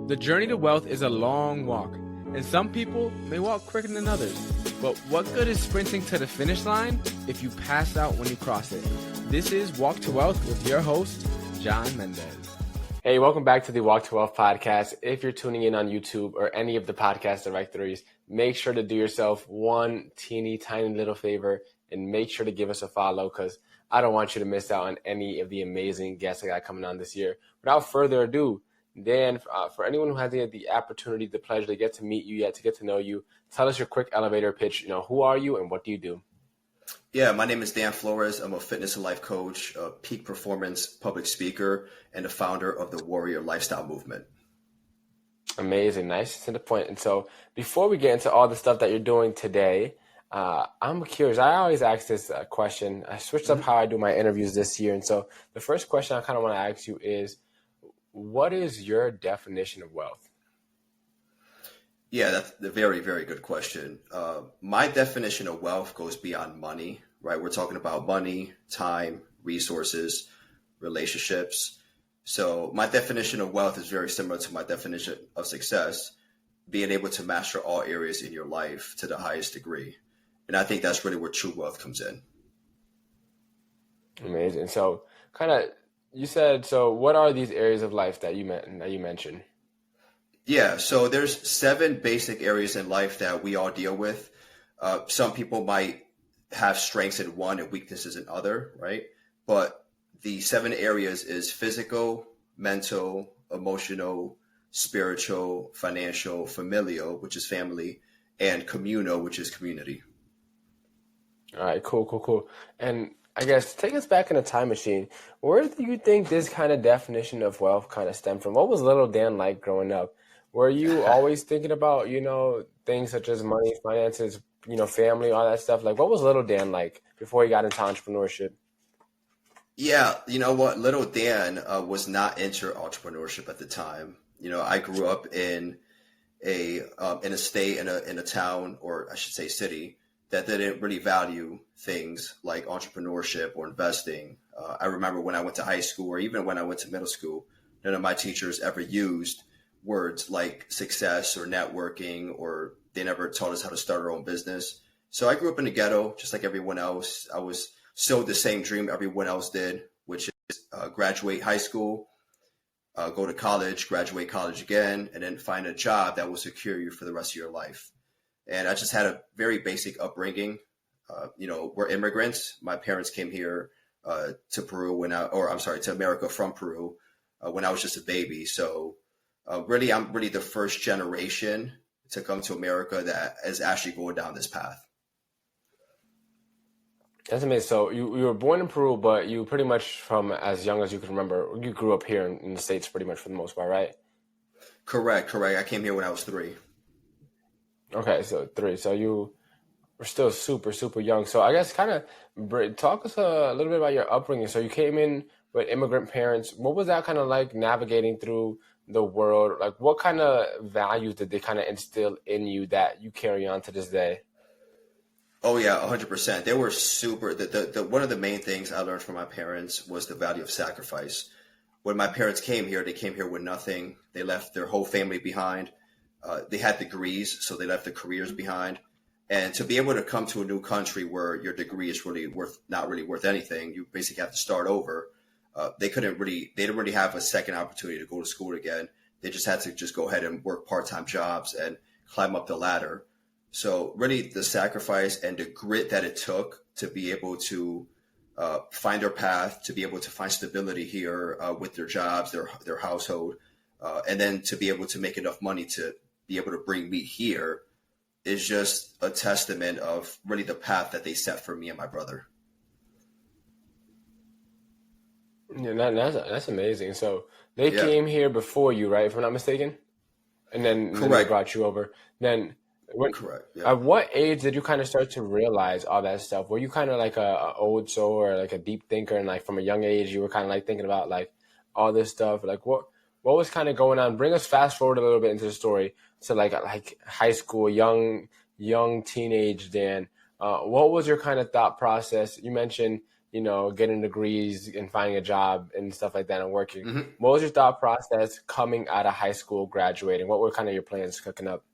The journey to wealth is a long walk, and some people may walk quicker than others. But what good is sprinting to the finish line if you pass out when you cross it? This is Walk to Wealth with your host, John Mendez. Hey, welcome back to the Walk to Wealth podcast. If you're tuning in on YouTube or any of the podcast directories, make sure to do yourself one teeny tiny little favor and make sure to give us a follow, because I don't want you to miss out on any of the amazing guests I got coming on this year. Without further ado, Dan, for anyone who hasn't had the opportunity, the pleasure to get to meet you yet, to get to know you, tell us your quick elevator pitch. Who are you and what do you do? Yeah, my name is Dan Flores. I'm a fitness and life coach, a peak performance public speaker, and the founder of the Warrior Lifestyle Movement. Amazing. Nice to the point. And so before we get into all the stuff that you're doing today, I'm curious. I always ask this question. I switched up how I do my interviews this year. And so the first question I kind of want to ask you is, what is your definition of wealth? Yeah, that's a very, very good question. My definition of wealth goes beyond money, right? We're talking about money, time, resources, relationships. So my definition of wealth is very similar to my definition of success, being able to master all areas in your life to the highest degree. And I think that's really where true wealth comes in. Amazing. So you said, so what are these areas of life that you mentioned? Yeah, so there's 7 basic areas in life that we all deal with. Some people might have strengths in one and weaknesses in other, right? But the 7 areas is physical, mental, emotional, spiritual, financial, familial, which is family, and communal, which is community. All right, cool. And I guess take us back in a time machine. Where do you think this kind of definition of wealth kind of stemmed from? What was little Dan like growing up? Were you always thinking about, things such as money, finances, family, all that stuff? Like, what was little Dan like before he got into entrepreneurship? Yeah, you know what? Little Dan was not into entrepreneurship at the time. I grew up in a state, in a town, or I should say city, that didn't really value things like entrepreneurship or investing. I remember when I went to high school, or even when I went to middle school, none of my teachers ever used words like success or networking, or they never taught us how to start our own business. So I grew up in the ghetto, just like everyone else. I was sold the same dream everyone else did, which is graduate high school, go to college, graduate college again, and then find a job that will secure you for the rest of your life. And I just had a very basic upbringing. We're immigrants. My parents came here to Peru to America from Peru when I was just a baby. So really, I'm really the first generation to come to America that is actually going down this path. That's amazing. So you were born in Peru, but you pretty much, from as young as you can remember, you grew up here in the States pretty much for the most part, right? Correct. I came here when I was 3. Okay, so 3. So you were still super, super young. So I guess kind of talk us a little bit about your upbringing. So you came in with immigrant parents. What was that kind of like navigating through the world? Like, what kind of values did they kind of instill in you that you carry on to this day? Oh yeah, 100%. They were super. One of the main things I learned from my parents was the value of sacrifice. When my parents came here, they came here with nothing. They left their whole family behind. They had degrees, so they left their careers behind. And to be able to come to a new country where your degree is not really worth anything, you basically have to start over. They didn't really have a second opportunity to go to school again. They just had to just go ahead and work part-time jobs and climb up the ladder. So really the sacrifice and the grit that it took to be able to find their path, to be able to find stability here with their jobs, their household, and then to be able to make enough money to be able to bring me here is just a testament of really the path that they set for me and my brother. Yeah, that's amazing. So they came here before you, right? If I'm not mistaken, and then they brought you over. Then Correct. Yeah. At what age did you kind of start to realize all that stuff? Were you kind of like a old soul or like a deep thinker, and like from a young age you were kind of like thinking about like all this stuff? Like what was kind of going on? Bring us fast forward a little bit into the story to like high school, young teenage Dan. What was your kind of thought process? You mentioned getting degrees and finding a job and stuff like that and working. Mm-hmm. What was your thought process coming out of high school, graduating? What were kind of your plans cooking up?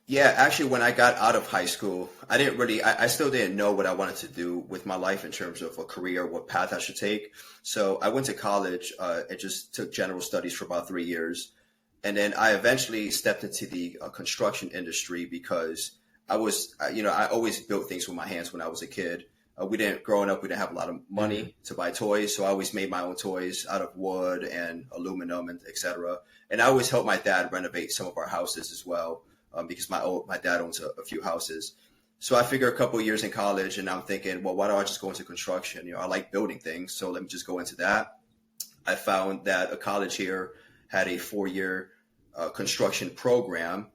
Yeah, actually, when I got out of high school, I still didn't know what I wanted to do with my life in terms of a career, what path I should take. So I went to college and just took general studies for about 3 years. And then I eventually stepped into the construction industry because I always built things with my hands when I was a kid. Growing up, we didn't have a lot of money to buy toys. So I always made my own toys out of wood and aluminum and et cetera. And I always helped my dad renovate some of our houses as well. Because my dad owns a few houses. So I figure a couple of years in college and I'm thinking, well, why don't I just go into construction? I like building things. So let me just go into that. I found that a college here had a 4-year construction program.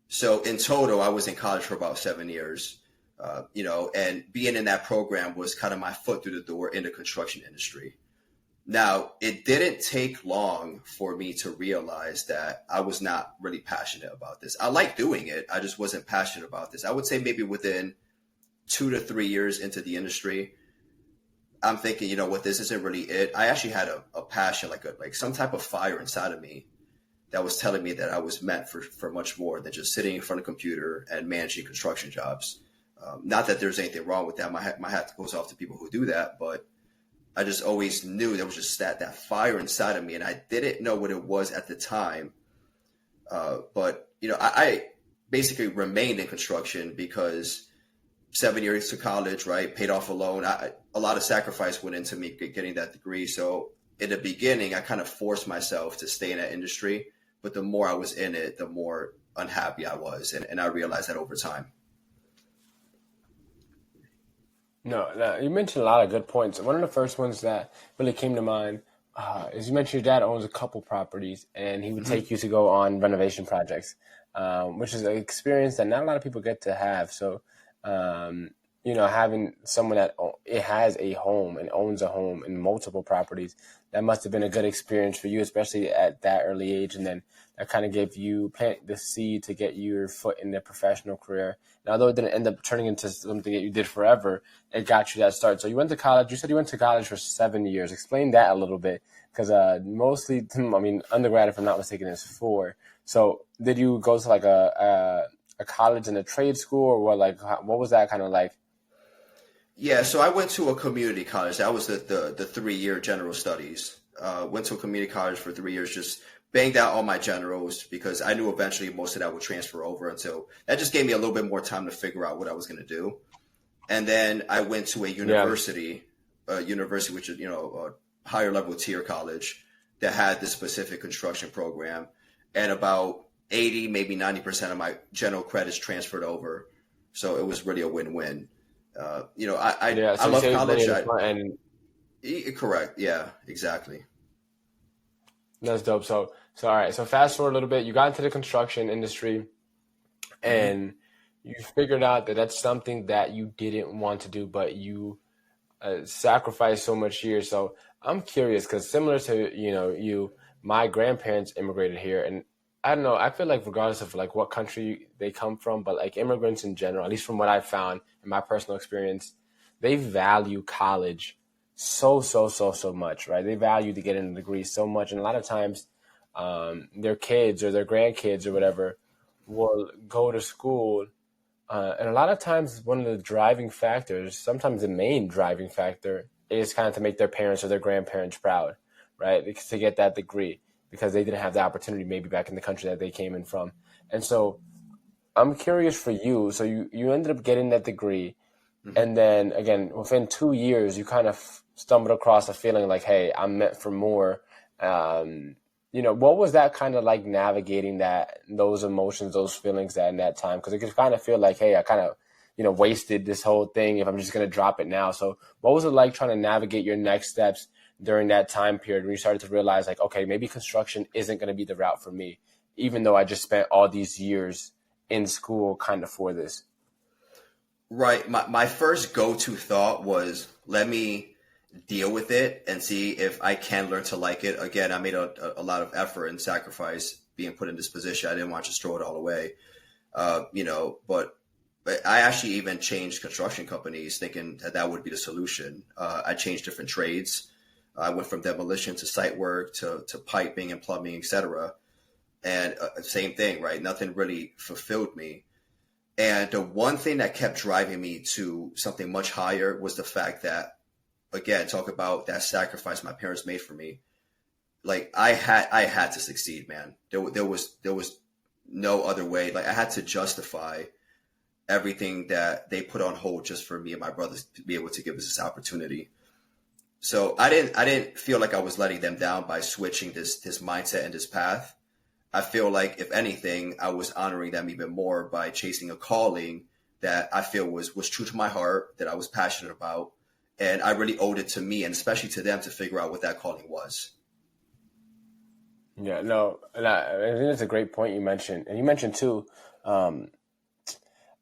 So in total, I was in college for about 7 years, and being in that program was kind of my foot through the door in the construction industry. Now, it didn't take long for me to realize that I was not really passionate about this. I like doing it. I just wasn't passionate about this. I would say maybe within 2 to 3 years into the industry, I'm thinking, this isn't really it. I actually had a passion, like some type of fire inside of me that was telling me that I was meant for much more than just sitting in front of a computer and managing construction jobs. Not that there's anything wrong with that. My hat goes off to people who do that, but I just always knew there was just that fire inside of me, and I didn't know what it was at the time. But I basically remained in construction because 7 years to college, right, paid off a loan. A lot of sacrifice went into me getting that degree. So in the beginning, I kind of forced myself to stay in that industry. But the more I was in it, the more unhappy I was, and I realized that over time. No, you mentioned a lot of good points. One of the first ones that really came to mind is you mentioned your dad owns a couple properties, and he would take you to go on renovation projects, which is an experience that not a lot of people get to have. So, having someone that it has a home and owns a home and multiple properties, that must have been a good experience for you, especially at that early age. And then that kind of gave you plant the seed to get your foot in the professional career. And although it didn't end up turning into something that you did forever, it got you that start. So you went to college. You said you went to college for 7 years. Explain that a little bit, because mostly, undergrad, if I'm not mistaken, is 4. So did you go to like a college and a trade school, or what was that kind of like? Yeah, so I went to a community college. That was the 3-year general studies. Went to a community college for 3 years, just banged out all my generals because I knew eventually most of that would transfer over. And so that just gave me a little bit more time to figure out what I was going to do. And then I went to a university, which is, a higher level tier college that had this specific construction program. And about 80, maybe 90% of my general credits transferred over. So it was really a win-win. I love college. Correct. Yeah, exactly. That's dope. So all right. So fast forward a little bit. You got into the construction industry, and you figured out that that's something that you didn't want to do, but you sacrificed so much years. So I'm curious because similar to my grandparents immigrated here, and I don't know. I feel like regardless of like what country they come from, but like immigrants in general, at least from what I've found in my personal experience, they value college so much, right? They value to get a degree so much. And a lot of times their kids or their grandkids or whatever will go to school. And a lot of times one of the driving factors, sometimes the main driving factor, is kind of to make their parents or their grandparents proud, right? Because to get that degree, because they didn't have the opportunity maybe back in the country that they came in from. And so I'm curious for you. So you ended up getting that degree. And then again, within 2 years, you kind of stumbled across a feeling like, hey, I'm meant for more. What was that kind of like navigating those emotions, those feelings in that time? Because it could kind of feel like, hey, I kind of, wasted this whole thing if I'm just going to drop it now. So what was it like trying to navigate your next steps during that time period when you started to realize like, okay, maybe construction isn't going to be the route for me, even though I just spent all these years in school kind of for this? Right. My first go-to thought was, let me deal with it and see if I can learn to like it. Again, I made a lot of effort and sacrifice being put in this position. I didn't want to just throw it all away, but But I actually even changed construction companies thinking that that would be the solution. I changed different trades. I went from demolition to site work to piping and plumbing, etc. And same thing, right? Nothing really fulfilled me. And the one thing that kept driving me to something much higher was the fact that, again, talk about that sacrifice my parents made for me. Like I had to succeed, man. There was no other way. Like I had to justify everything that they put on hold just for me and my brothers to be able to give us this opportunity. So I didn't feel like I was letting them down by switching this mindset and this path. I feel like if anything, I was honoring them even more by chasing a calling that I feel was true to my heart, that I was passionate about. And I really owed it to me and especially to them to figure out what that calling was. Yeah, no, and I think that's a great point you mentioned. And you mentioned too,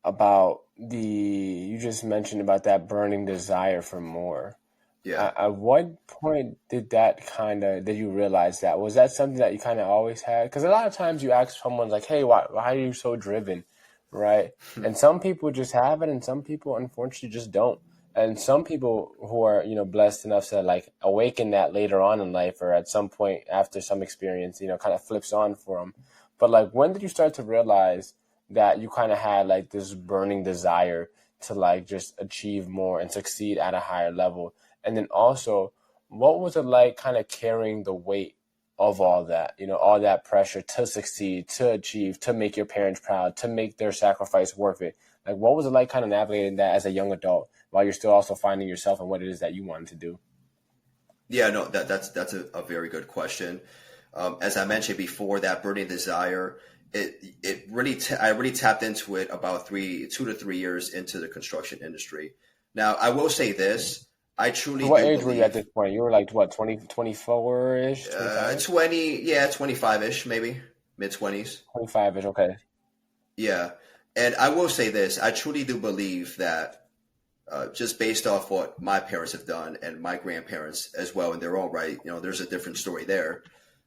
about you just mentioned about that burning desire for more. Yeah. At what point did you realize that? Was that something that you kind of always had? Because a lot of times you ask someone like, hey, why are you so driven? Right? And some people just have it and some people unfortunately just don't. And some people who are, blessed enough to like awaken that later on in life or at some point after some experience, kind of flips on for them. But like, when did you start to realize that you kind of had like this burning desire to like just achieve more and succeed at a higher level? And then also, what was it like kind of carrying the weight of all that, all that pressure to succeed, to achieve, to make your parents proud, to make their sacrifice worth it? Like, what was it like kind of navigating that as a young adult while you're still also finding yourself and what it is that you wanted to do? Yeah, no, that's a very good question. As I mentioned before, that burning desire, I really tapped into it about 2 to 3 years into the construction industry. Now, I will say this. I truly So what do age were you at this point? You were like, what, 20, 24-ish, 25? 25-ish, maybe mid-20s. 25-ish, okay. Yeah. And I will say this. I truly do believe that just based off what my parents have done and my grandparents as well in their own right, there's a different story there.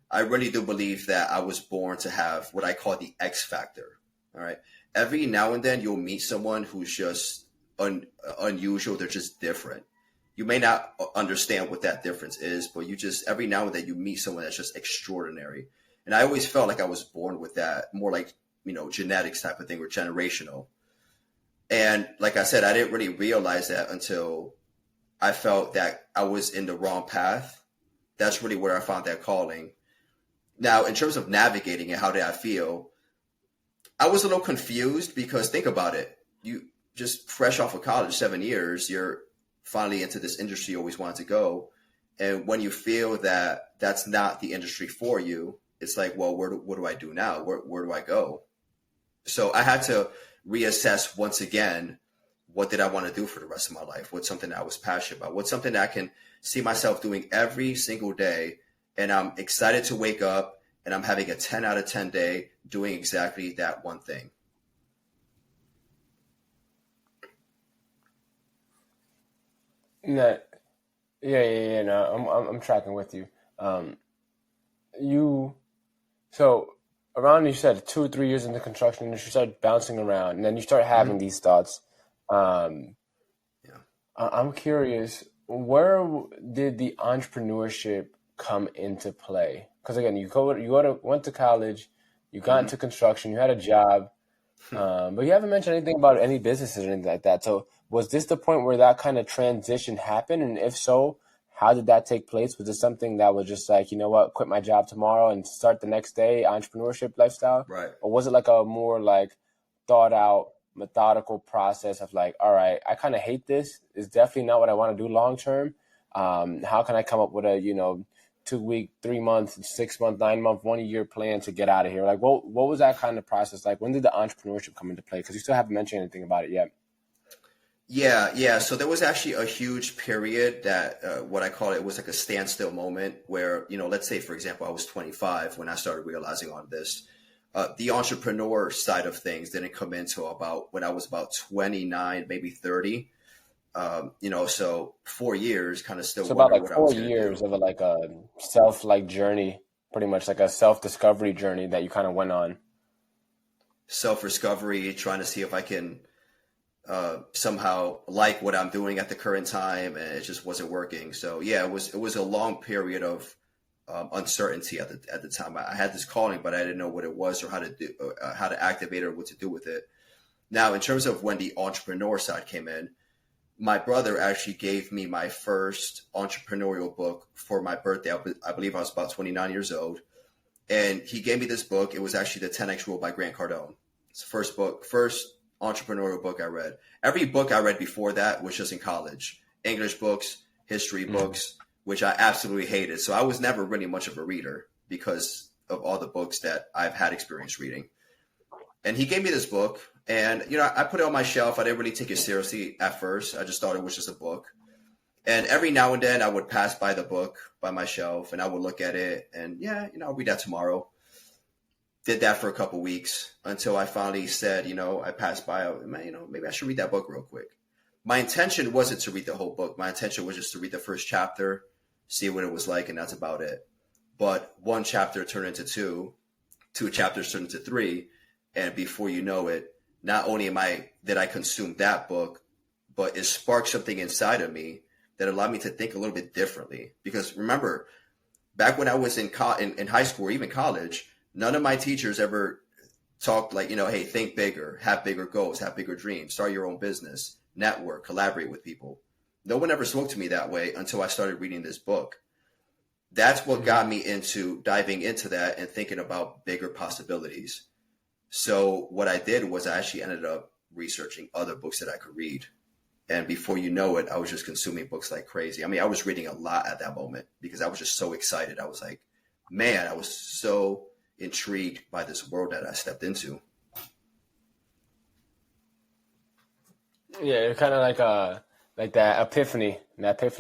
I really do believe that I was born to have what I call the X factor. All right. Every now and then you'll meet someone who's just unusual. They're just different. You may not understand what that difference is, but every now and then you meet someone that's just extraordinary. And I always felt like I was born with that, more like, genetics type of thing or generational. And like I said, I didn't really realize that until I felt that I was in the wrong path. That's really where I found that calling. Now, in terms of navigating it, how did I feel? I was a little confused because think about it. You just fresh off of college, 7 years, you're finally into this industry you always wanted to go. And when you feel that that's not the industry for you, it's like, well, what do I do now? Where do I go? So I had to reassess once again, what did I want to do for the rest of my life? What's something that I was passionate about? What's something that I can see myself doing every single day? And I'm excited to wake up and I'm having a 10 out of 10 day doing exactly that one thing. No, yeah. No, I'm tracking with you. You so around you said 2 or 3 years in the construction industry, you started bouncing around, and then you start having these thoughts. Um, Yeah. I'm curious, where did the entrepreneurship come into play? Because again, went to college, you got into construction, you had a job, but you haven't mentioned anything about any businesses or anything like that. So was this the point where that kind of transition happened? And if so, how did that take place? Was it something that was just like, you know what, quit my job tomorrow and start the next day, entrepreneurship lifestyle? Right. Or was it like a more like thought out, methodical process of like, all right, I kind of hate this. It's definitely not what I want to do long term. How can I come up with a, 2 week, 3 month, 6 month, 9 month, 1 year plan to get out of here? Like, what was that kind of process like? When did the entrepreneurship come into play? Because you still haven't mentioned anything about it yet. Yeah. So there was actually a huge period that what I call it was like a standstill moment where, let's say, for example, I was 25 when I started realizing on this. The entrepreneur side of things didn't come into about when I was about 29, maybe 30. So 4 years kind of still So about wondering like what I was 4 going to years do. of a self journey, pretty much like a self-discovery journey that you kind of went on. Self-discovery, trying to see if I can somehow like what I'm doing at the current time, and it just wasn't working. So yeah, it was a long period of uncertainty at the time. I had this calling, but I didn't know what it was or how to activate it or what to do with it. Now, in terms of when the entrepreneur side came in, my brother actually gave me my first entrepreneurial book for my birthday. I believe I was about 29 years old. And he gave me this book. It was actually the 10X Rule by Grant Cardone. It's the first entrepreneurial book I read. Every book I read before that was just in college. English books, history books, which I absolutely hated. So I was never really much of a reader because of all the books that I've had experience reading. And he gave me this book. And, I put it on my shelf. I didn't really take it seriously at first. I just thought it was just a book. And every now and then I would pass by the book by my shelf and I would look at it and I'll read that tomorrow. Did that for a couple weeks until I finally said, I passed by, maybe I should read that book real quick. My intention wasn't to read the whole book. My intention was just to read the first chapter, see what it was like, and that's about it. But one chapter turned into two chapters turned into three. And before you know it, not only did I consume that book, but it sparked something inside of me that allowed me to think a little bit differently. Because remember, back when I was in high school or even college, none of my teachers ever talked like, hey, think bigger, have bigger goals, have bigger dreams, start your own business, network, collaborate with people. No one ever spoke to me that way until I started reading this book. That's what got me into diving into that and thinking about bigger possibilities. So what I did was I actually ended up researching other books that I could read. And before you know it, I was just consuming books like crazy. I mean, I was reading a lot at that moment because I was just so excited. I was like, man, I was so intrigued by this world that I stepped into. Yeah, you're kind of like that epiphany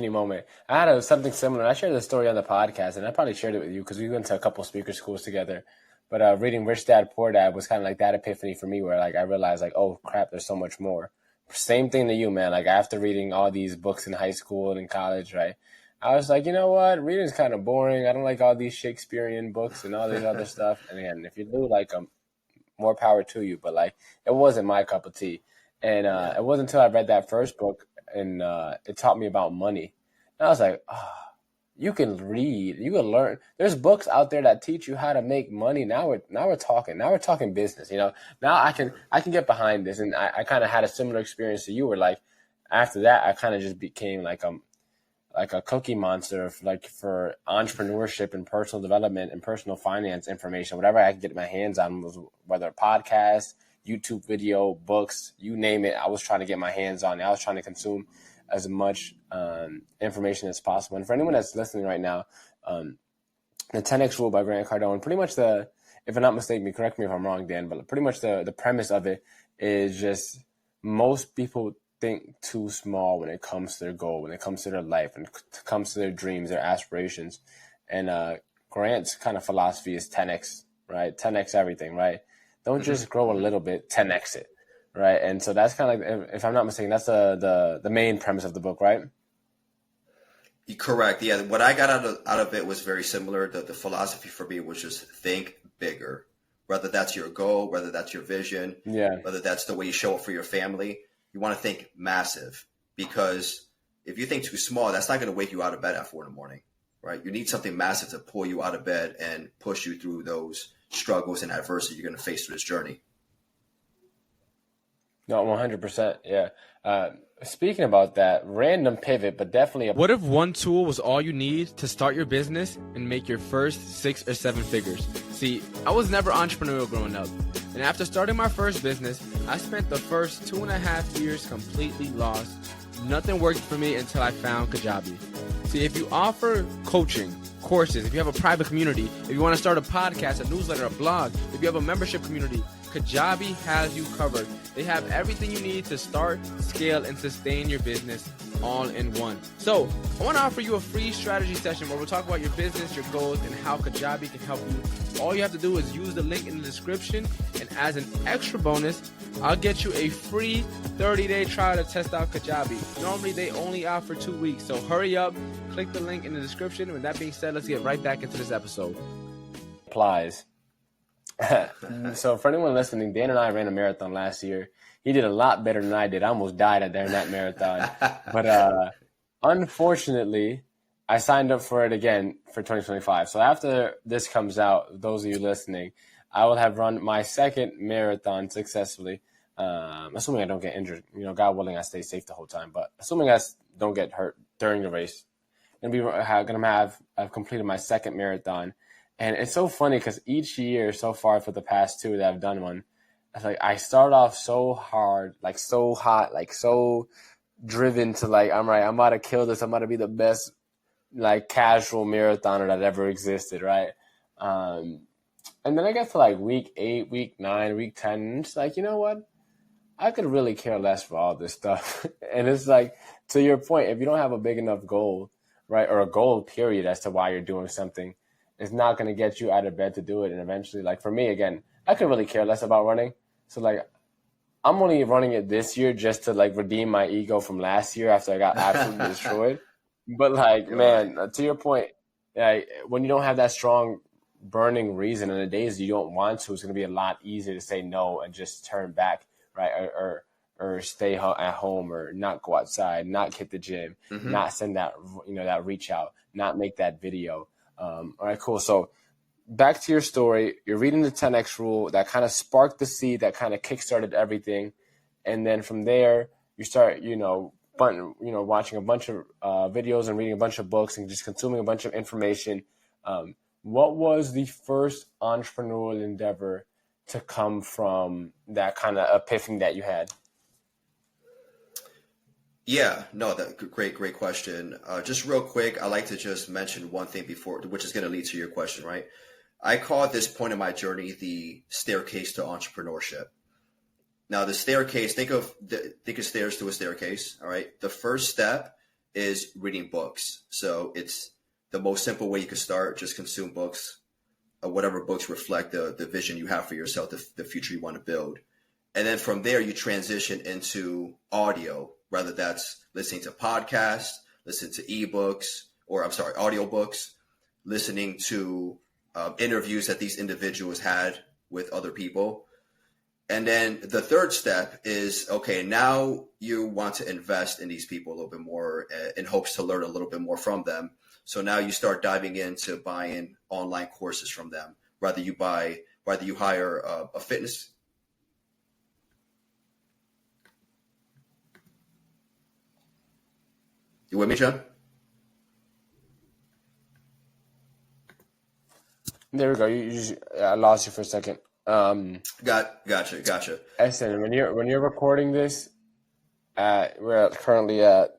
moment. I had something similar. I shared this story on the podcast, and I probably shared it with you because we went to a couple speaker schools together. But reading Rich Dad, Poor Dad was kind of like that epiphany for me where like I realized like, oh, crap, there's so much more. Same thing to you, man. Like after reading all these books in high school and in college, right, I was like, you know what? Reading's kind of boring. I don't like all these Shakespearean books and all this other stuff. And again, if you do like them, more power to you. But like it wasn't my cup of tea. And it wasn't until I read that first book and it taught me about money. And I was like, you can read, you can learn. There's books out there that teach you how to make money. Now we're talking business. Now I can get behind this. And I kind of had a similar experience to you, where like after that I kind of just became like a cookie monster for entrepreneurship and personal development and personal finance information. Whatever I could get my hands on, was whether podcasts, YouTube video, books, you name it. I was trying to get my hands on it. I was trying to consume as much information as possible. And for anyone that's listening right now, the 10X Rule by Grant Cardone, pretty much if I'm not mistaken, correct me if I'm wrong, Dan, but pretty much the premise of it is just most people think too small when it comes to their goal, when it comes to their life, when it comes to their dreams, their aspirations. And Grant's kind of philosophy is 10X, right? 10X everything, right? Don't just grow a little bit, 10X it. Right. And so that's kind of like, if I'm not mistaken, that's the main premise of the book, right? Correct. Yeah. What I got out of it was very similar. The philosophy for me was just think bigger, whether that's your goal, whether that's your vision, whether that's the way you show up for your family. You want to think massive, because if you think too small, that's not going to wake you out of bed at 4 a.m, right? You need something massive to pull you out of bed and push you through those struggles and adversity you're going to face through this journey. No, 100%. Yeah. Speaking about that, random pivot, but definitely. What if one tool was all you need to start your business and make your first 6 or 7 figures? See, I was never entrepreneurial growing up. And after starting my first business, I spent the first 2.5 years completely lost. Nothing worked for me until I found Kajabi. See, if you offer coaching, courses, if you have a private community, if you want to start a podcast, a newsletter, a blog, if you have a membership community, Kajabi has you covered. They have everything you need to start, scale, and sustain your business all in one. So I want to offer you a free strategy session where we'll talk about your business, your goals, and how Kajabi can help you. All you have to do is use the link in the description, and as an extra bonus, I'll get you a free 30-day trial to test out Kajabi. Normally, they only offer 2 weeks, so hurry up, click the link in the description. With that being said, let's get right back into this episode. Applies. So for anyone listening, Dan and I ran a marathon last year. He did a lot better than I did. I almost died during that marathon. But unfortunately, I signed up for it again for 2025. So after this comes out, those of you listening, I will have run my second marathon successfully. Assuming I don't get injured. God willing, I stay safe the whole time. But assuming I don't get hurt during the race, I've completed my second marathon. And it's so funny because each year so far for the past two that I've done one, it's like I start off so hard, like so hot, like so driven to like, I'm about to kill this. I'm about to be the best like casual marathoner that ever existed, right? And then I get to like week 8, week 9, week 10, and it's like, you know what? I could really care less for all this stuff. And it's like, to your point, if you don't have a big enough goal, right, or a goal period as to why you're doing something, it's not going to get you out of bed to do it. And eventually, like for me, again, I could really care less about running. So like, I'm only running it this year just to like redeem my ego from last year after I got absolutely destroyed. But like, man, to your point, like, when you don't have that strong burning reason, and the days you don't want to, it's going to be a lot easier to say no and just turn back, right? Or stay at home, or not go outside, not hit the gym, not send that, that reach out, not make that video. All right, cool. So back to your story. You're reading the 10X rule that kind of sparked the seed that kind of kickstarted everything. And then from there, you start, watching a bunch of videos and reading a bunch of books and just consuming a bunch of information. What was the first entrepreneurial endeavor to come from that kind of epiphany that you had? Yeah, no, great question. Just real quick, I like to just mention one thing before, which is going to lead to your question, right? I call this point in my journey the staircase to entrepreneurship. Now, the staircase, think of stairs to a staircase. All right. The first step is reading books. So it's the most simple way you can start. Just consume books, whatever books reflect the vision you have for yourself, the future you want to build. And then from there, you transition into audio, whether that's listening to podcasts, listening to audiobooks, listening to interviews that these individuals had with other people. And then the third step is, okay, now you want to invest in these people a little bit more in hopes to learn a little bit more from them. So now you start diving into buying online courses from them. Whether you hire a fitness. You with me, John? There we go. I lost you for a second. Gotcha. Listen, when you're recording this, we're currently at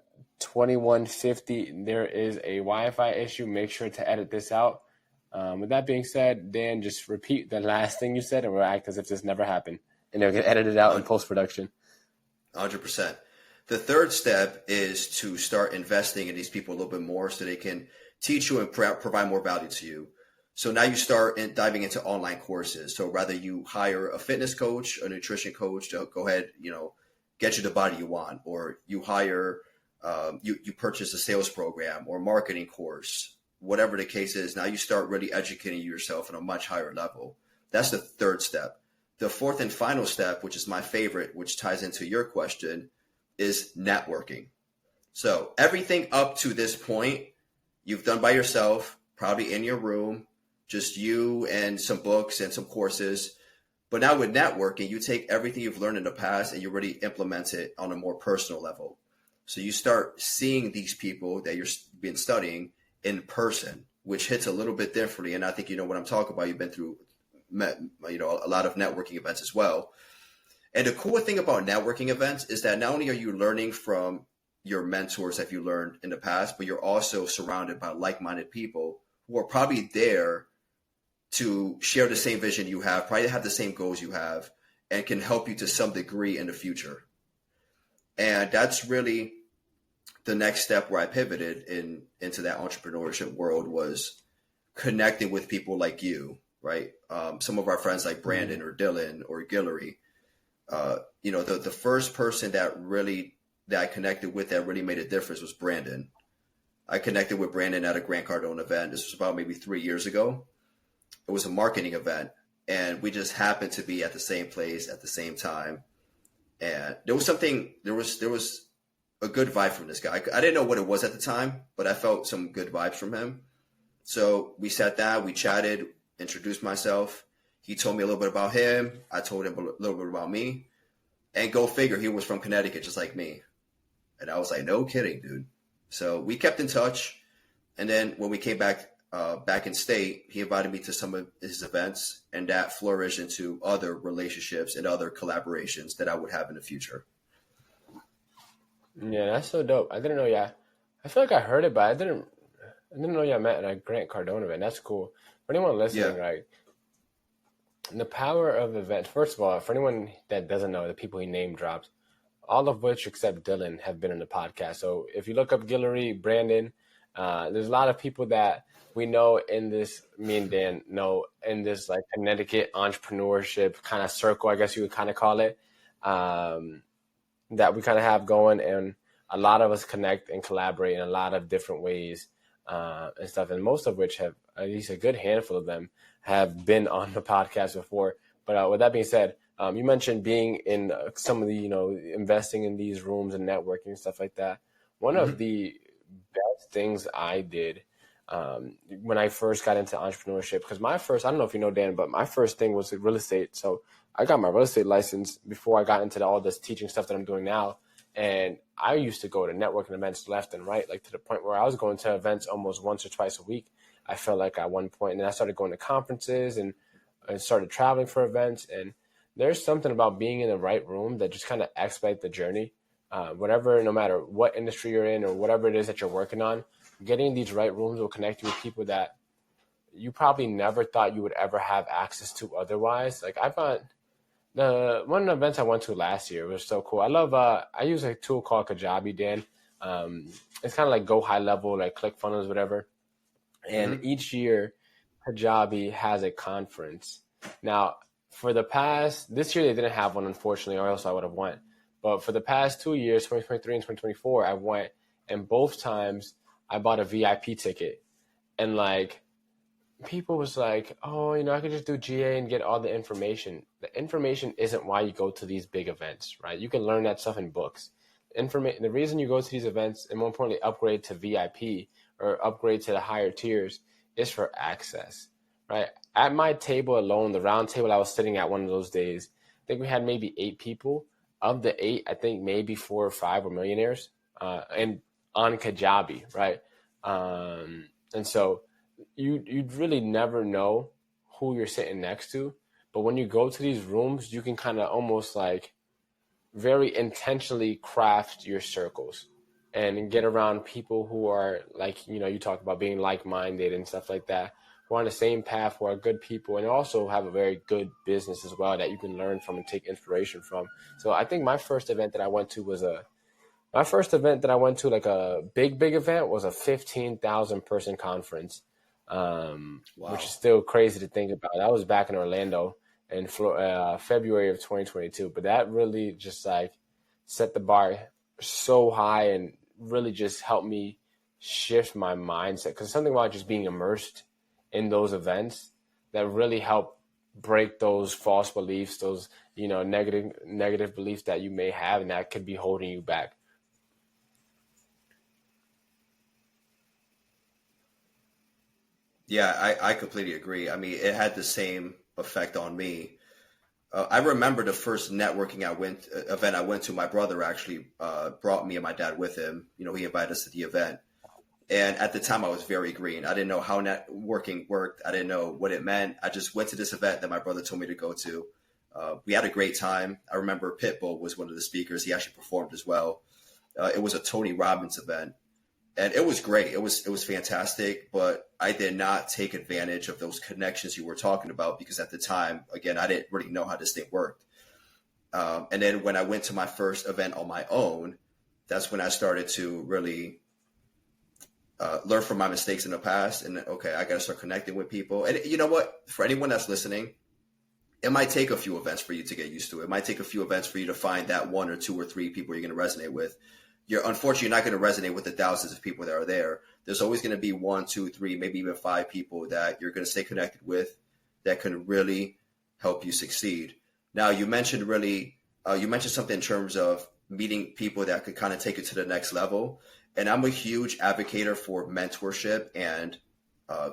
21:50. There is a Wi-Fi issue. Make sure to edit this out. With that being said, Dan, just repeat the last thing you said, and we'll act as if this never happened, and it'll get edited out in post-production. 100%. The third step is to start investing in these people a little bit more so they can teach you and provide more value to you. So now you start diving into online courses. So rather you hire a fitness coach, a nutrition coach to go ahead, get you the body you want, or you hire, you purchase a sales program or marketing course, whatever the case is. Now you start really educating yourself on a much higher level. That's the third step. The fourth and final step, which is my favorite, which ties into your question, is networking. So everything up to this point, you've done by yourself, probably in your room, just you and some books and some courses. But now with networking, you take everything you've learned in the past and you really implement it on a more personal level. So you start seeing these people that you've been studying in person, which hits a little bit differently. And I think you know what I'm talking about. You've been through, a lot of networking events as well. And the cool thing about networking events is that not only are you learning from your mentors that you learned in the past, but you're also surrounded by like-minded people who are probably there to share the same vision you have, probably have the same goals you have, and can help you to some degree in the future. And that's really the next step where I pivoted into that entrepreneurship world, was connecting with people like you, right? Some of our friends like Brandon or Dylan or Guillory. The first person that I connected with that really made a difference was Brandon. I connected with Brandon at a Grant Cardone event. This was about maybe 3 years ago. It was a marketing event. and we just happened to be at the same place at the same time. And there was a good vibe from this guy. I didn't know what it was at the time, but I felt some good vibes from him. So we sat down, we chatted, introduced myself. He told me a little bit about him. I told him a little bit about me. And go figure, he was from Connecticut, just like me. And I was like, no kidding, dude. So we kept in touch. And then when we came back in state, he invited me to some of his events, and that flourished into other relationships and other collaborations that I would have in the future. Yeah, that's so dope. I didn't know. Yeah, I feel like I heard it, but I didn't know you met at a Grant Cardone event. That's cool. For anyone listening, right? The power of events. First of all, for anyone that doesn't know, the people he name drops, all of which except Dylan have been on the podcast. So if you look up Guillory, Brandon, there's a lot of people that we know in this. Me and Dan know in this like Connecticut entrepreneurship kind of circle, I guess you would kind of call it. That we kind of have going, and a lot of us connect and collaborate in a lot of different ways and stuff, and most of which have, at least a good handful of them, have been on the podcast before. But with that being said, you mentioned being in some of the, investing in these rooms and networking and stuff like that. One of the best things I did when I first got into entrepreneurship, because I don't know if you know, Dan, but my first thing was real estate. So I got my real estate license before I got into all this teaching stuff that I'm doing now. And I used to go to networking events left and right, like to the point where I was going to events almost once or twice a week. I felt like at one point, and then I started going to conferences and started traveling for events. And there's something about being in the right room that just kind of expedite the journey. No matter what industry you're in or whatever it is that you're working on, getting in these right rooms will connect you with people that you probably never thought you would ever have access to otherwise. Like I found one of the events I went to last year was so cool. I use a tool called Kajabi, Dan. It's kind of like Go High Level, like ClickFunnels, whatever. And each year, Kajabi has a conference. Now, this year they didn't have one, unfortunately, or else I would have went. But for the past 2 years, 2023 and 2024, I went, and both times I bought a VIP ticket. And like, people was like, oh, I could just do GA and get all the information. The information isn't why you go to these big events, right? You can learn that stuff in books. The reason you go to these events, and more importantly, upgrade to VIP or upgrade to the higher tiers, is for access, right? At my table alone, the round table I was sitting at one of those days, I think we had maybe 8 people. Of the 8, I think maybe 4 or 5 were millionaires, and on Kajabi, right? And so you'd really never know who you're sitting next to. But when you go to these rooms, you can kind of almost like very intentionally craft your circles and get around people who are like, you talk about being like-minded and stuff like that, who are on the same path, who are good people, and also have a very good business as well that you can learn from and take inspiration from. So I think my first event that I went to like a big event, was a 15,000 person conference. Wow. Which is still crazy to think about. That was back in Orlando in February of 2022. But that really just like set the bar so high and really just helped me shift my mindset. Because something about just being immersed in those events that really help break those false beliefs, those negative beliefs that you may have and that could be holding you back. Yeah, I completely agree. I mean, it had the same effect on me. I remember the first networking event I went to. My brother actually brought me and my dad with him. He invited us to the event. And at the time, I was very green. I didn't know how networking worked. I didn't know what it meant. I just went to this event that my brother told me to go to. We had a great time. I remember Pitbull was one of the speakers. He actually performed as well. It was a Tony Robbins event. And it was great. It was fantastic, but I did not take advantage of those connections you were talking about because at the time, again, I didn't really know how this thing worked. And then when I went to my first event on my own, that's when I started to really learn from my mistakes in the past. And okay, I got to start connecting with people. And you know what? For anyone that's listening, it might take a few events for you to get used to it. It might take a few events for you to find that 1 or 2 or 3 people you're going to resonate with. Unfortunately, you're not going to resonate with the thousands of people that are there. There's always going to be 1, 2, 3, maybe even 5 people that you're going to stay connected with that can really help you succeed. Now, you mentioned something in terms of meeting people that could kind of take you to the next level. And I'm a huge advocate for mentorship and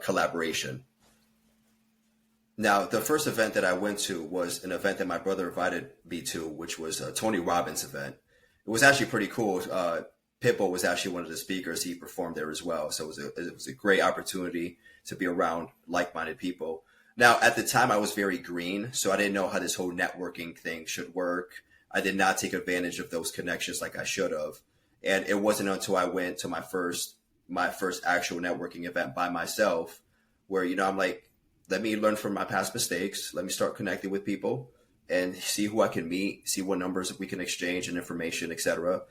collaboration. Now, the first event that I went to was an event that my brother invited me to, which was a Tony Robbins event. It was actually pretty cool. Pitbull was actually one of the speakers. He performed there as well. So it was a great opportunity to be around like-minded people. Now, at the time, I was very green, so I didn't know how this whole networking thing should work. I did not take advantage of those connections like I should have. And it wasn't until I went to my first actual networking event by myself where, I'm like, let me learn from my past mistakes. Let me start connecting with people and see who I can meet, see what numbers we can exchange and information, etc.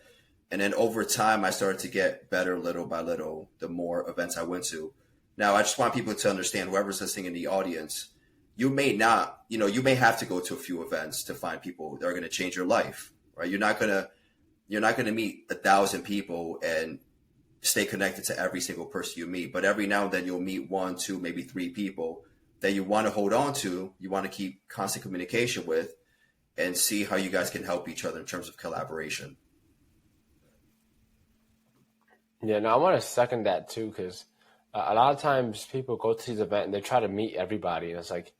And then over time, I started to get better little by little, the more events I went to. Now, I just want people to understand, whoever's listening in the audience, you may have to go to a few events to find people that are going to change your life, right? You're not going to meet 1,000 people and stay connected to every single person you meet. But every now and then you'll meet 1, 2, maybe 3 people that you want to hold on to, you want to keep constant communication with, and see how you guys can help each other in terms of collaboration. Yeah, no, I want to second that too, because a lot of times people go to these events and they try to meet everybody. And it's like,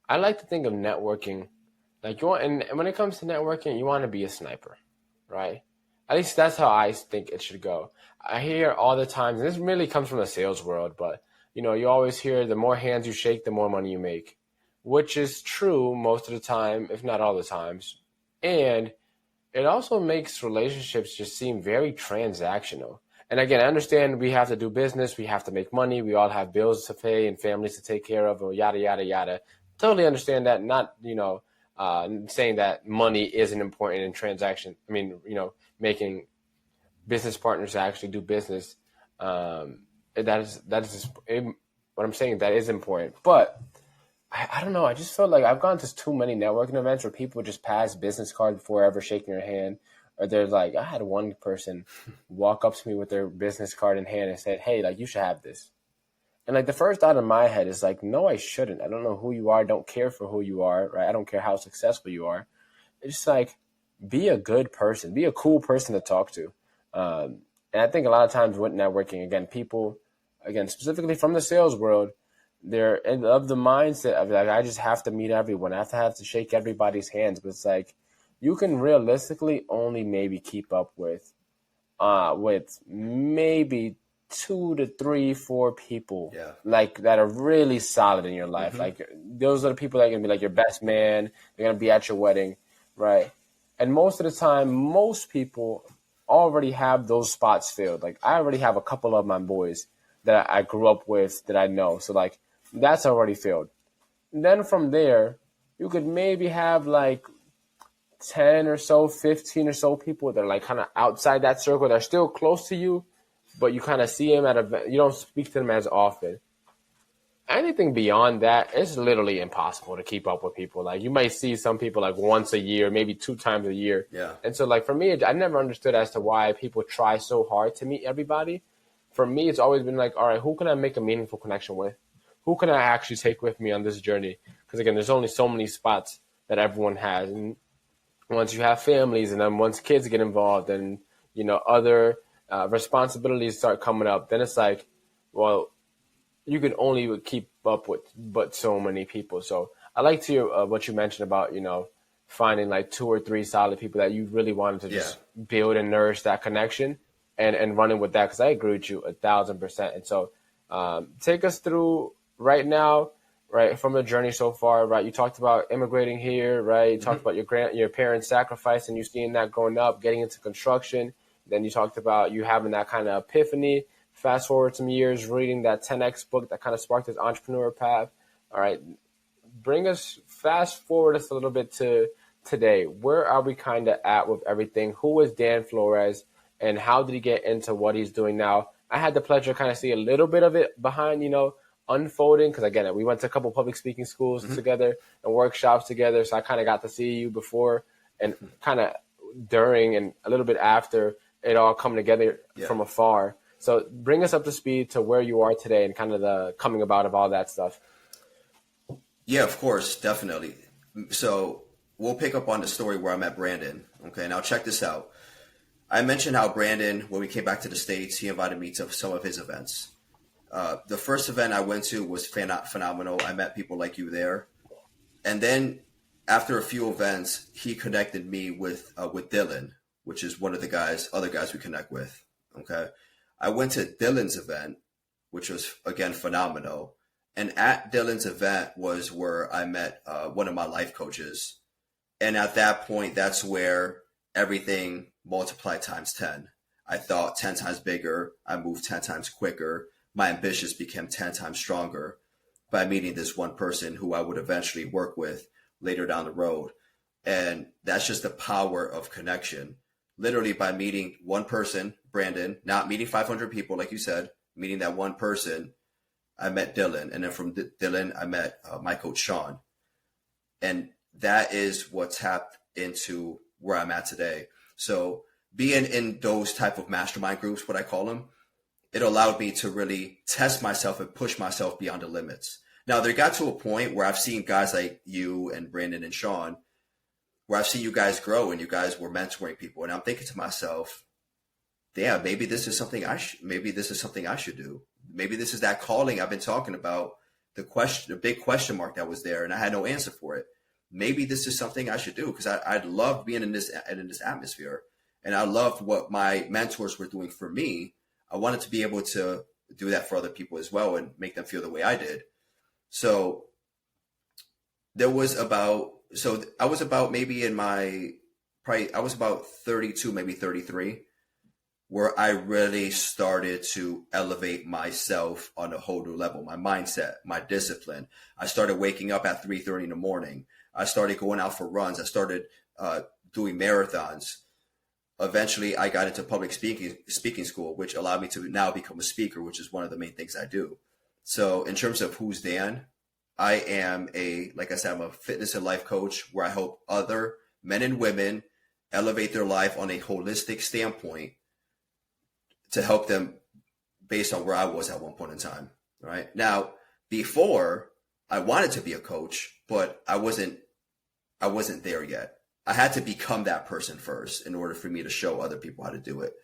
I like to think of networking, like and when it comes to networking, you want to be a sniper, right? At least that's how I think it should go. I hear all the time, and this really comes from the sales world, but you always hear the more hands you shake, the more money you make, which is true most of the time, if not all the times. And it also makes relationships just seem very transactional. And again, I understand we have to do business, we have to make money, we all have bills to pay and families to take care of, or yada, yada, yada. Totally understand that, not, saying that money isn't important in transaction. I mean, making business partners to actually do business, that is just, what I'm saying, that is important. But I don't know, I just felt like I've gone to too many networking events where people just pass business cards before ever shaking your hand. Or they're like, I had one person walk up to me with their business card in hand and said, hey, like, you should have this. And like the first thought in my head is like, no, I shouldn't. I don't know who you are. I don't care for who you are, right? I don't care how successful you are. It's just like, be a good person, be a cool person to talk to. And I think a lot of times with networking, again, people, specifically from the sales world, they're of the mindset of like, I just have to meet everyone. I have to shake everybody's hands. But it's like, you can realistically only maybe keep up with maybe 2 to 3, 4 people, like that are really solid in your life. Mm-hmm. Like those are the people that are gonna be like your best man. They're gonna be at your wedding, right? And most of the time, most people already have those spots filled. Like I already have a couple of my boys that I grew up with that I know, so like that's already filled. And then from there, you could maybe have like 10 or so, 15 or so people that are like kind of outside that circle. They're still close to you, but you kind of see them you don't speak to them as often. Anything beyond that, it's literally impossible to keep up with people. Like you might see some people like once a year, maybe 2 times a year. Yeah. And so like for me, I never understood as to why people try so hard to meet everybody. For me, it's always been like, all right, who can I make a meaningful connection with? Who can I actually take with me on this journey? Because again, there's only so many spots that everyone has. And once you have families and then once kids get involved and, other responsibilities start coming up, then it's like, well, you can only keep up with but so many people. So I like to hear what you mentioned about, finding like 2 or 3 solid people that you really wanted to just build and nourish that connection and running with that. Because I agree with you 1,000%. And so take us through right now, right, from the journey so far, right? You talked about immigrating here, right? You talked about your parents' sacrifice and you seeing that growing up, getting into construction. Then you talked about you having that kind of epiphany. Fast forward some years, reading that 10X book that kind of sparked this entrepreneur path. All right, fast forward us a little bit to today. Where are we kind of at with everything? Who is Dan Flores and how did he get into what he's doing now? I had the pleasure to kind of see a little bit of it behind, unfolding, because again, we went to a couple public speaking schools together and workshops together, so I kind of got to see you before and kind of during and a little bit after it all come together from afar. So bring us up to speed to where you are today and kind of the coming about of all that stuff. Yeah, of course, definitely. So we'll pick up on the story where I met Brandon. Okay, now check this out. I mentioned how Brandon, when we came back to the States, he invited me to some of his events. The first event I went to was phenomenal. I met people like you there. And then after a few events, he connected me with Dylan, which is one of the other guys we connect with. Okay. I went to Dylan's event, which was, again, phenomenal. And at Dylan's event was where I met one of my life coaches. And at that point, that's where everything multiplied times 10. I thought 10 times bigger. I moved 10 times quicker. My ambitions became 10 times stronger by meeting this one person who I would eventually work with later down the road. And that's just the power of connection. Literally by meeting one person, Brandon, not meeting 500 people, like you said, meeting that one person, I met Dylan. And then from Dylan, I met my coach, Sean. And that is what tapped into where I'm at today. So being in those type of mastermind groups, what I call them, it allowed me to really test myself and push myself beyond the limits. Now, there got to a point where I've seen guys like you and Brandon and Sean, where I've seen you guys grow and you guys were mentoring people. And I'm thinking to myself, damn, maybe this is something I should do. Maybe this is that calling I've been talking about, the big question mark that was there, and I had no answer for it. Maybe this is something I should do, because I loved being in this atmosphere, and I loved what my mentors were doing for me. I wanted to be able to do that for other people as well and make them feel the way I did. So I was about I was about 32, maybe 33, where I really started to elevate myself on a whole new level, my mindset, my discipline. I started waking up at 3:30 in the morning. I started going out for runs. I started doing marathons. Eventually, I got into public speaking school, which allowed me to now become a speaker, which is one of the main things I do. So in terms of who's Dan, I am I'm a fitness and life coach where I help other men and women elevate their life on a holistic standpoint to help them based on where I was at one point in time. Right now, before I wanted to be a coach, but I wasn't there yet. I had to become that person first in order for me to show other people how to do it.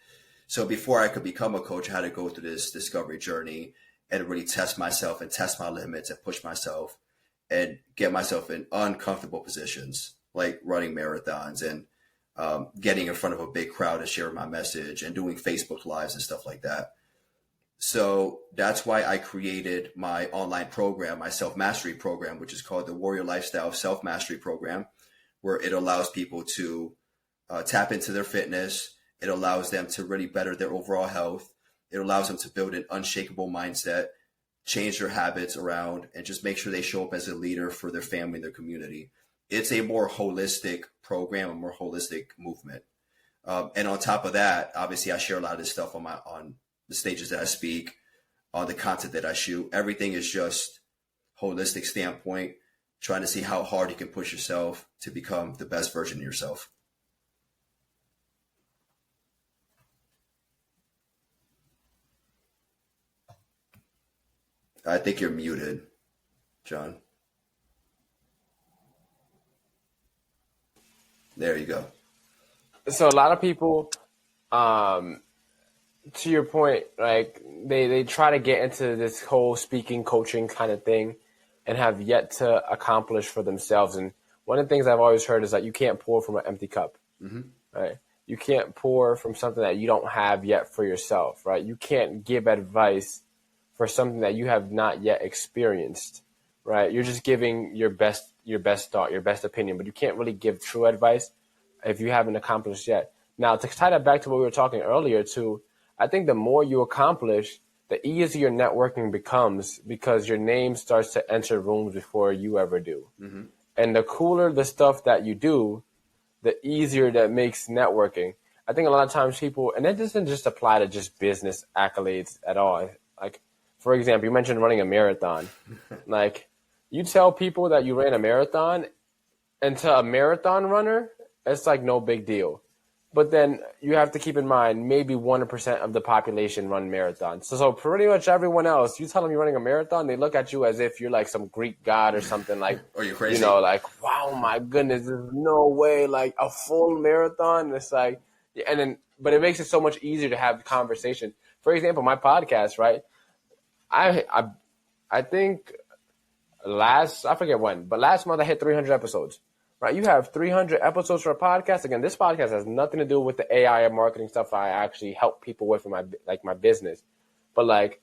So before I could become a coach, I had to go through this discovery journey and really test myself and test my limits and push myself and get myself in uncomfortable positions, like running marathons and getting in front of a big crowd and sharing my message and doing Facebook Lives and stuff like that. So that's why I created my online program, my self-mastery program, which is called the Warrior Lifestyle Self-Mastery Program, where it allows people to tap into their fitness. It allows them to really better their overall health. It allows them to build an unshakable mindset, change their habits around, and just make sure they show up as a leader for their family and their community. It's a more holistic program, a more holistic movement. And on top of that, obviously, I share a lot of this stuff on the stages that I speak, on the content that I shoot. Everything is just holistic standpoint, trying to see how hard you can push yourself to become the best version of yourself. I think you're muted, John. There you go. So a lot of people, to your point, like they try to get into this whole speaking, coaching kind of thing and have yet to accomplish for themselves. And one of the things I've always heard is that you can't pour from an empty cup, right? You can't pour from something that you don't have yet for yourself, right? You can't give advice for something that you have not yet experienced, right? You're just giving your best thought, your best opinion, but you can't really give true advice if you haven't accomplished yet. Now, to tie that back to what we were talking earlier too, I think the more you accomplish, the easier networking becomes because your name starts to enter rooms before you ever do. Mm-hmm. And the cooler the stuff that you do, the easier that makes networking. I think a lot of times people, and that doesn't just apply to just business accolades at all. Like, for example, you mentioned running a marathon. Like, you tell people that you ran a marathon, and to a marathon runner, it's like no big deal. But then you have to keep in mind maybe 1% of the population run marathons. So pretty much everyone else, you tell them you're running a marathon, they look at you as if you're like some Greek god or something, like, Or you're crazy. you know, like, wow, my goodness, there's no way, like a full marathon. And it's like, and then, but it makes it so much easier to have the conversation. For example, my podcast, right? I think I forget when, but last month I hit 300 episodes. Right, you have 300 episodes for a podcast. Again, this podcast has nothing to do with the AI and marketing stuff I actually help people with in my business, but like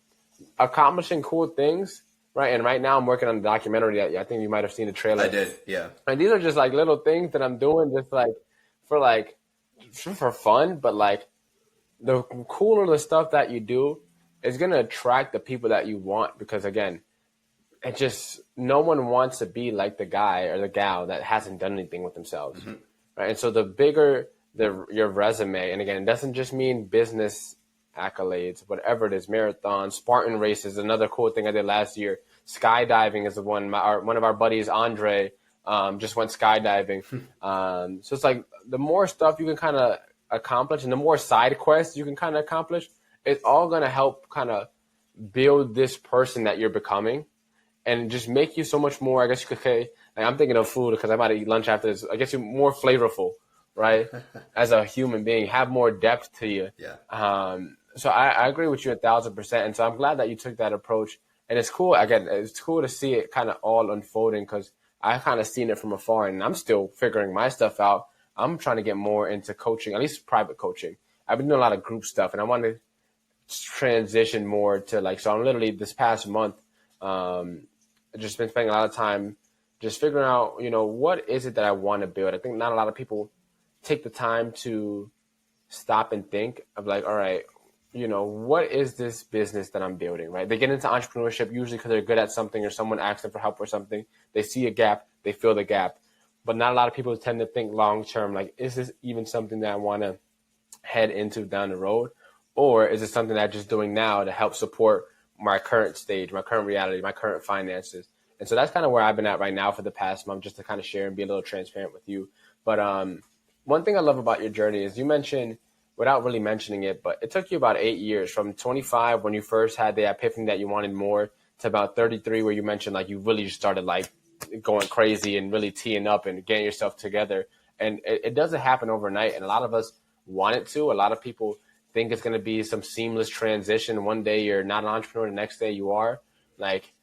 accomplishing cool things, right? And right now I'm working on a documentary that I think you might have seen the trailer. I did, yeah. And these are just like little things that I'm doing just for fun, but like the cooler the stuff that you do is gonna attract the people that you want, because again, it just, no one wants to be like the guy or the gal that hasn't done anything with themselves, right? And so the bigger your resume, and again, it doesn't just mean business accolades, whatever it is, marathons, Spartan races, another cool thing I did last year. Skydiving is the one. One of our buddies, Andre, just went skydiving. So it's like the more stuff you can kind of accomplish, and the more side quests you can kind of accomplish, it's all going to help kind of build this person that you're becoming. And just make you so much more, I guess you could say, like I'm thinking of food because I might eat lunch after this. I guess you're more flavorful, right? As a human being, have more depth to you. Yeah. So I agree with you 1,000%. And so I'm glad that you took that approach. And it's cool. Again, it's cool to see it kind of all unfolding, because I kind of seen it from afar, and I'm still figuring my stuff out. I'm trying to get more into coaching, at least private coaching. I've been doing a lot of group stuff, and I want to transition more to like, so I'm literally this past month, I've just been spending a lot of time just figuring out, you know, what is it that I want to build. I think not a lot of people take the time to stop and think of like, all right, you know, what is this business that I'm building, right? They get into entrepreneurship usually because they're good at something or someone asks them for help or something. They see a gap, they fill the gap. But not a lot of people tend to think long term, like, is this even something that I want to head into down the road? Or is it something that I'm just doing now to help support my current stage, my current reality, my current finances? And so that's kind of where I've been at right now for the past month, just to kind of share and be a little transparent with you. But one thing I love about your journey is you mentioned, without really mentioning it, but it took you about 8 years, from 25 when you first had the epiphany that you wanted more, to about 33 where you mentioned like you really just started like going crazy and really teeing up and getting yourself together. And it doesn't happen overnight. And a lot of us want it to. A lot of people think it's going to be some seamless transition. One day you're not an entrepreneur, the next day you are. Like,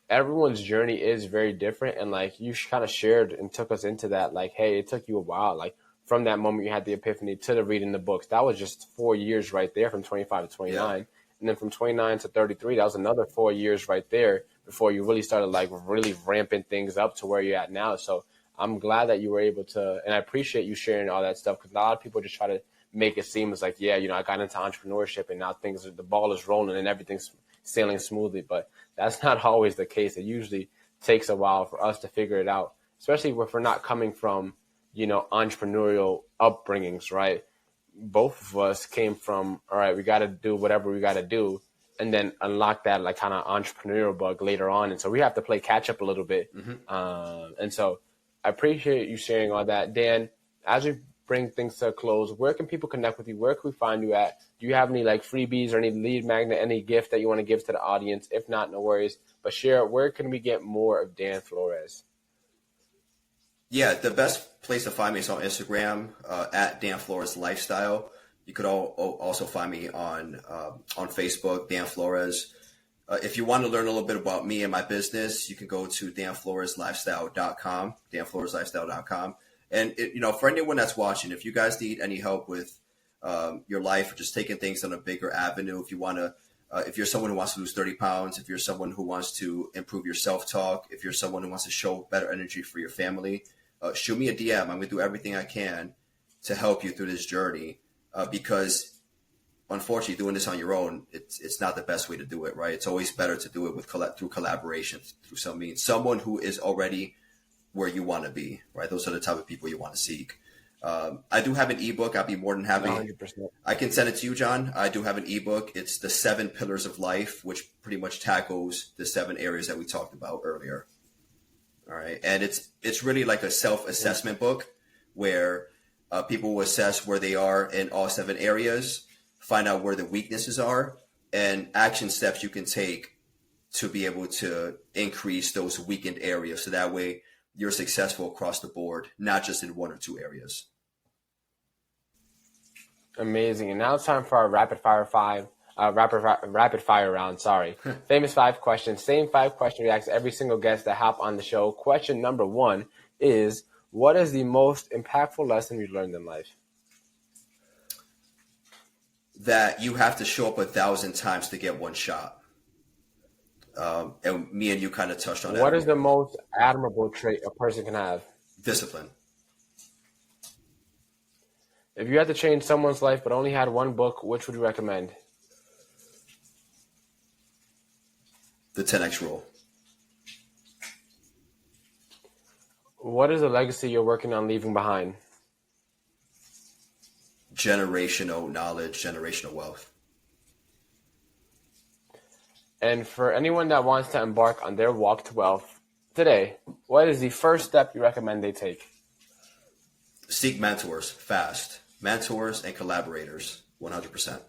everyone's journey is very different. And like you kind of shared and took us into that, like, hey, it took you a while. Like from that moment you had the epiphany to the reading the books, that was just 4 years right there, from 25 to 29. Yeah. And then from 29 to 33, that was another 4 years right there before you really started like really ramping things up to where you're at now. So I'm glad that you were able to, and I appreciate you sharing all that stuff, because a lot of people just try to make it seem as like, yeah, you know, I got into entrepreneurship and now the ball is rolling and everything's sailing smoothly. But that's not always the case. It usually takes a while for us to figure it out, especially if we're not coming from, you know, entrepreneurial upbringings, right? Both of us came from, all right, we got to do whatever we got to do, and then unlock that like kind of entrepreneurial bug later on. And so we have to play catch up a little bit. Mm-hmm. And so I appreciate you sharing all that. Dan, as we bring things to a close, where can people connect with you? Where can we find you at? Do you have any like freebies or any lead magnet, any gift that you want to give to the audience? If not, no worries. But share, where can we get more of Dan Flores? Yeah, the best place to find me is on Instagram, at Dan Flores Lifestyle. You could also find me on Facebook, Dan Flores. If you want to learn a little bit about me and my business, you can go to danfloreslifestyle.com, danfloreslifestyle.com. And, you know, for anyone that's watching, if you guys need any help with your life or just taking things on a bigger avenue, if you want to, if you're someone who wants to lose 30 pounds, if you're someone who wants to improve your self-talk, if you're someone who wants to show better energy for your family, shoot me a DM. I'm going to do everything I can to help you through this journey, because unfortunately doing this on your own, it's not the best way to do it, right? It's always better to do it through collaboration, through someone who is already where you want to be, right? Those are the type of people you want to seek. I do have an ebook. I'd be more than happy. 100%. I can send it to you, John. I do have an ebook. It's the 7 Pillars of Life, which pretty much tackles the 7 areas that we talked about earlier. All right. And it's really like a self-assessment book where People will assess where they are in all 7 areas, find out where the weaknesses are, and action steps you can take to be able to increase those weakened areas. So that way you're successful across the board, not just in 1 or 2 areas. Amazing. And now it's time for our rapid fire round. Sorry. Famous 5 questions. Same 5 questions we ask every single guest that hop on the show. Question number 1 is, what is the most impactful lesson you've learned in life? That you have to show up 1,000 times to get one shot. And me and you kind of touched on that. What is the most admirable trait a person can have? Discipline. If you had to change someone's life but only had one book, which would you recommend? The 10X Rule. What is the legacy you're working on leaving behind? Generational knowledge, generational wealth. And for anyone that wants to embark on their walk to wealth today, what is the first step you recommend they take? Seek mentors fast. Mentors and collaborators, 100%.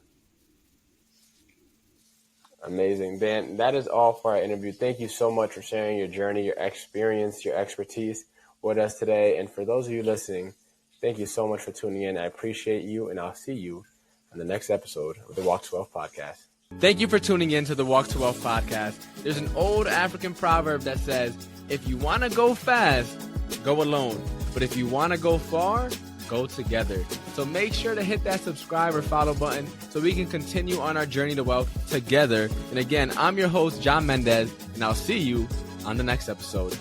Amazing. Dan, that is all for our interview. Thank you so much for sharing your journey, your experience, your expertise with us today. And for those of you listening, thank you so much for tuning in. I appreciate you, and I'll see you on the next episode of the Walk to Wealth podcast. Thank you for tuning in to the Walk to Wealth podcast. There's an old African proverb that says, if you want to go fast, go alone. But if you want to go far, go together. So make sure to hit that subscribe or follow button so we can continue on our journey to wealth together. And again, I'm your host, John Mendez, and I'll see you on the next episode.